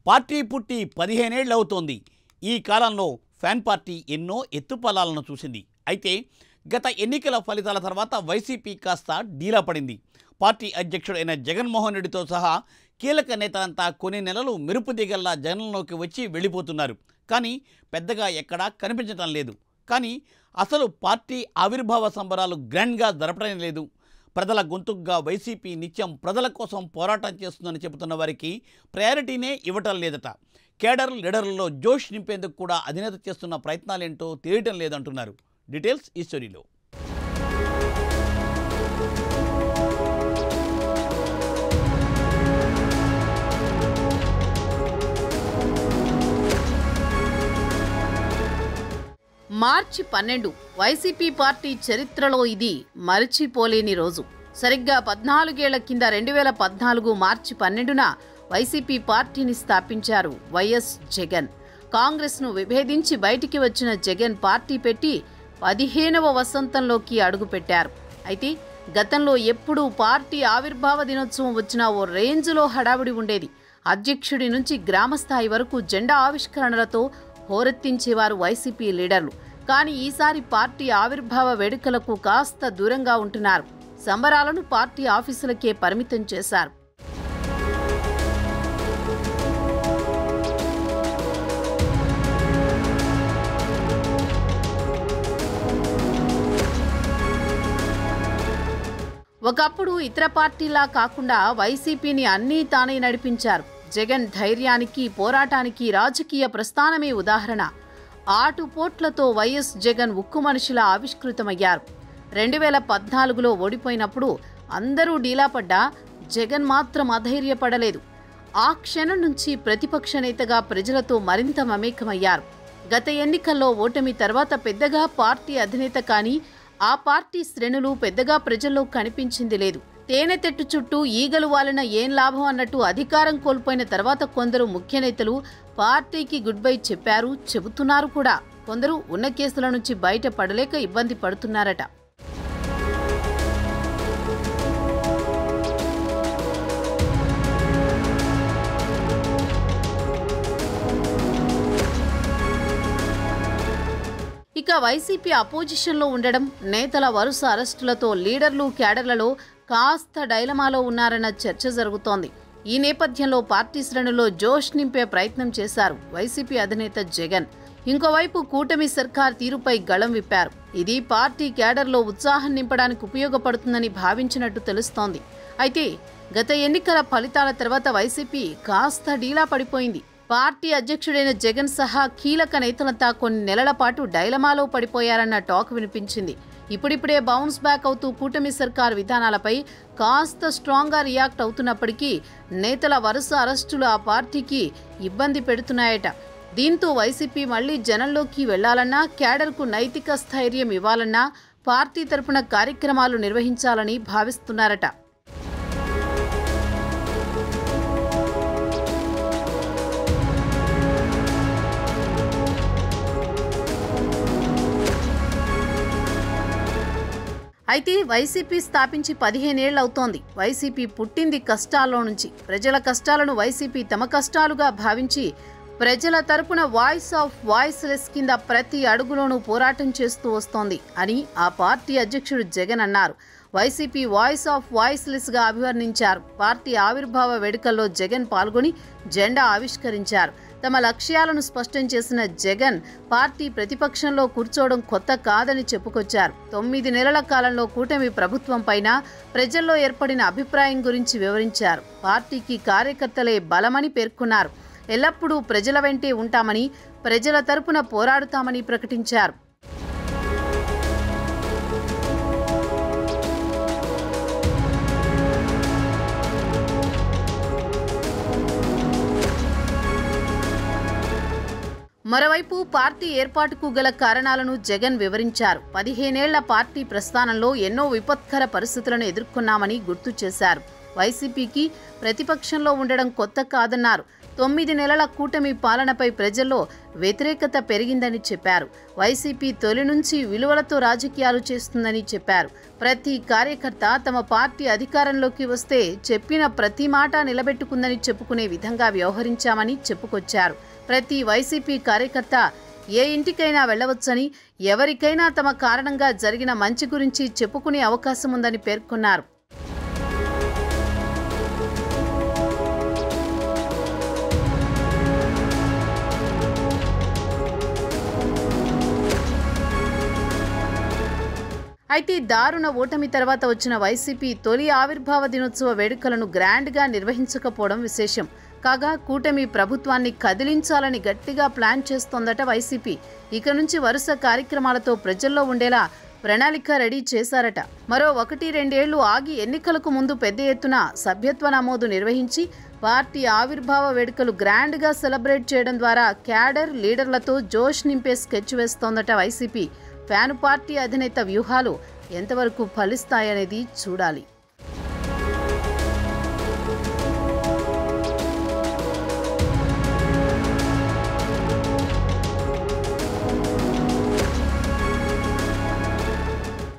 Party పుట్టి 15 ఏళ్ళు అవుతోంది. ఈ కాలంలో ఫ్యాన్ పార్టీ ఎన్నో ఎత్తుపల్లాలను చూసింది. అయితే గత ఎన్నికల ఫలితాల తర్వాత వైసీపీ కాస్త డీలా పడింది. పార్టీ అధ్యక్షుడైన జగన్మోహన్ రెడ్డితో సహా కీలక నేతలంతా కొన్ని నెలలు మెరుపు దిగల్లా జనంలోకి వచ్చి వెళ్ళిపోతున్నారు. కానీ పెద్దగా ఎక్కడా కనిపించడం లేదు. కానీ అసలు పార్టీ ఆవిర్భావ సంబరాలు గ్రాండ్గా జరపడం లేదు. ప్రజల గొంతుగ్గా వైసీపీ నిత్యం ప్రజల కోసం పోరాటం చేస్తుందని చెబుతున్న వారికి ప్రయారిటీనే ఇవ్వటం లేదట. కేడర్ లీడర్లలో జోష్ నింపేందుకు కూడా అధినేత చేస్తున్న ప్రయత్నాలేంటో తెలియటం లేదంటున్నారు. డీటెయిల్స్ ఈ స్టోరీలో. మార్చి 12 వైసీపీ పార్టీ చరిత్రలో ఇది మరిచిపోలేని రోజు. సరిగ్గా 14 ఏళ్ల కింద 2014 మార్చి 12న వైసీపీ పార్టీని స్థాపించారు వైఎస్ జగన్. కాంగ్రెస్ను విభేదించి బయటికి వచ్చిన జగన్ పార్టీ పెట్టి 15వ వసంతంలోకి అడుగుపెట్టారు. అయితే గతంలో ఎప్పుడూ పార్టీ ఆవిర్భావ దినోత్సవం వచ్చినా ఓ రేంజ్లో హడావిడి ఉండేది. అధ్యక్షుడి నుంచి గ్రామస్థాయి వరకు జెండా ఆవిష్కరణలతో హోరెత్తించేవారు వైసీపీ లీడర్లు. కానీ ఈసారి పార్టీ ఆవిర్భావ వేడుకలకు కాస్త దూరంగా ఉంటున్నారు. సంబరాలను పార్టీ ఆఫీసులకే పరిమితం చేశారు. ఒకప్పుడు ఇతర పార్టీలా కాకుండా వైసీపీని అన్నీ తానే నడిపించారు. జగన్ ధైర్యానికి, పోరాటానికి రాజకీయ ప్రస్థానమే ఉదాహరణ. ఆటుపోట్లతో వైఎస్ జగన్ ఉక్కు మనిషిలా ఆవిష్కృతమయ్యారు. 2014లో ఓడిపోయినప్పుడు అందరూ డీలాపడ్డా జగన్ మాత్రం అధైర్యపడలేదు. ఆ క్షణం నుంచి ప్రతిపక్ష నేతగా ప్రజలతో మరింత మమేకమయ్యారు. గత ఎన్నికల్లో ఓటమి తర్వాత పెద్దగా పార్టీ అధినేత కానీ ఆ పార్టీ శ్రేణులు పెద్దగా ప్రజల్లో కనిపించింది లేదు. తేనెతెట్టు చుట్టూ ఈగలు వాలిన ఏం లాభం అన్నట్టు అధికారం కోల్పోయిన తర్వాత కొందరు ముఖ్య నేతలు పార్టీకి గుడ్ బై చెప్పారు, చెబుతున్నారు కూడా. కొందరు ఉన్న కేసుల నుంచి బయట పడలేక ఇబ్బంది పడుతున్నారట. ఇక వైసీపీ అపోజిషన్లో ఉండడం, నేతల వరుస అరెస్టులతో లీడర్లు, క్యాడర్లలో కాస్త డైలమాలో ఉన్నారన్న చర్చ జరుగుతోంది. ఈ నేపథ్యంలో పార్టీ శ్రేణుల్లో జోష్ నింపే ప్రయత్నం చేశారు వైసీపీ అధినేత జగన్. ఇంకోవైపు కూటమి సర్కార్ తీరుపై గళం విప్పారు. ఇది పార్టీ క్యాడర్లో ఉత్సాహం నింపడానికి ఉపయోగపడుతుందని భావించినట్టు తెలుస్తోంది. అయితే గత ఎన్నికల ఫలితాల తర్వాత వైసీపీ కాస్త డీలా పడిపోయింది. పార్టీ అధ్యక్షుడైన జగన్ సహా కీలక నేతలంతా కొన్ని నెలల పాటు డైలమాలో పడిపోయారన్న టాక్ వినిపించింది. ఇప్పుడిప్పుడే బౌన్స్ బ్యాక్ అవుతూ కూటమి సర్కార్ విధానాలపై కాస్త స్ట్రాంగ్గా రియాక్ట్ అవుతున్నప్పటికీ నేతల వరుస అరెస్టులు ఆ పార్టీకి ఇబ్బంది పెడుతున్నాయట. దీంతో వైసీపీ మళ్లీ జనంలోకి వెళ్లాలన్నా, క్యాడర్కు నైతిక స్థైర్యం ఇవ్వాలన్నా పార్టీ తరపున కార్యక్రమాలు నిర్వహించాలని భావిస్తున్నారట. అయితే వైసీపీ స్థాపించి 15 ఏళ్ళు అవుతోంది. వైసీపీ పుట్టింది కష్టాల్లో నుంచి. ప్రజల కష్టాలను వైసీపీ తమ కష్టాలుగా భావించి ప్రజల తరపున వాయిస్ ఆఫ్ వాయిస్లెస్ కింద ప్రతి అడుగులోనూ పోరాటం చేస్తూ వస్తోంది అని ఆ పార్టీ అధ్యక్షుడు జగన్ అన్నారు. వైసీపీ వాయిస్ ఆఫ్ వాయిస్లెస్గా అభివర్ణించారు. పార్టీ ఆవిర్భావ వేడుకల్లో జగన్ పాల్గొని జెండా ఆవిష్కరించారు. తమ లక్ష్యాలను స్పష్టం చేసిన జగన్ పార్టీ ప్రతిపక్షంలో కూర్చోవడం కొత్త కాదని చెప్పుకొచ్చారు. 9 నెలల కాలంలో కూటమి ప్రభుత్వం పైన ప్రజల్లో ఏర్పడిన అభిప్రాయం గురించి వివరించారు. పార్టీకి కార్యకర్తలే బలమని పేర్కొన్నారు. ఎల్లప్పుడూ ప్రజల వెంటే ఉంటామని, ప్రజల తరపున పోరాడుతామని ప్రకటించారు. మరోవైపు పార్టీ ఏర్పాటుకు గల కారణాలను జగన్ వివరించారు. 15 ఏళ్ల పార్టీ ప్రస్థానంలో ఎన్నో విపత్కర పరిస్థితులను ఎదుర్కొన్నామని గుర్తు చేశారు. వైసీపీకి ప్రతిపక్షంలో ఉండడం కొత్త కాదన్నారు. 9 నెలల కూటమి పాలనపై ప్రజల్లో వ్యతిరేకత పెరిగిందని చెప్పారు. వైసీపీ తొలి నుంచి విలువలతో రాజకీయాలు చేస్తుందని చెప్పారు. ప్రతి కార్యకర్త తమ పార్టీ అధికారంలోకి వస్తే చెప్పిన ప్రతి మాట నిలబెట్టుకుందని చెప్పుకునే విధంగా వ్యవహరించామని చెప్పుకొచ్చారు. ప్రతి వైసీపీ కార్యకర్త ఏ ఇంటికైనా వెళ్లవచ్చని, ఎవరికైనా తమ కారణంగా జరిగిన మంచి గురించి చెప్పుకునే అవకాశం ఉందని పేర్కొన్నారు. అయితే దారుణ ఓటమి తర్వాత వచ్చిన వైసీపీ తొలి ఆవిర్భావ దినోత్సవ వేడుకలను గ్రాండ్గా నిర్వహించకపోవడం విశేషం. కాగా కూటమి ప్రభుత్వాన్ని కదిలించాలని గట్టిగా ప్లాన్ చేస్తోందట వైసీపీ. ఇక నుంచి వరుస కార్యక్రమాలతో ప్రజల్లో ఉండేలా ప్రణాళిక రెడీ చేశారట. మరో 1-2 ఏళ్లు ఆగి ఎన్నికలకు ముందు పెద్ద ఎత్తున సభ్యత్వ నమోదు నిర్వహించి పార్టీ ఆవిర్భావ వేడుకలు గ్రాండ్గా సెలబ్రేట్ చేయడం ద్వారా క్యాడర్ లీడర్లతో జోష్ నింపే స్కెచ్ వేస్తోందట వైసీపీ. ఫ్యాను పార్టీ అధినేత వ్యూహాలు ఎంతవరకు ఫలిస్తాయనేది చూడాలి.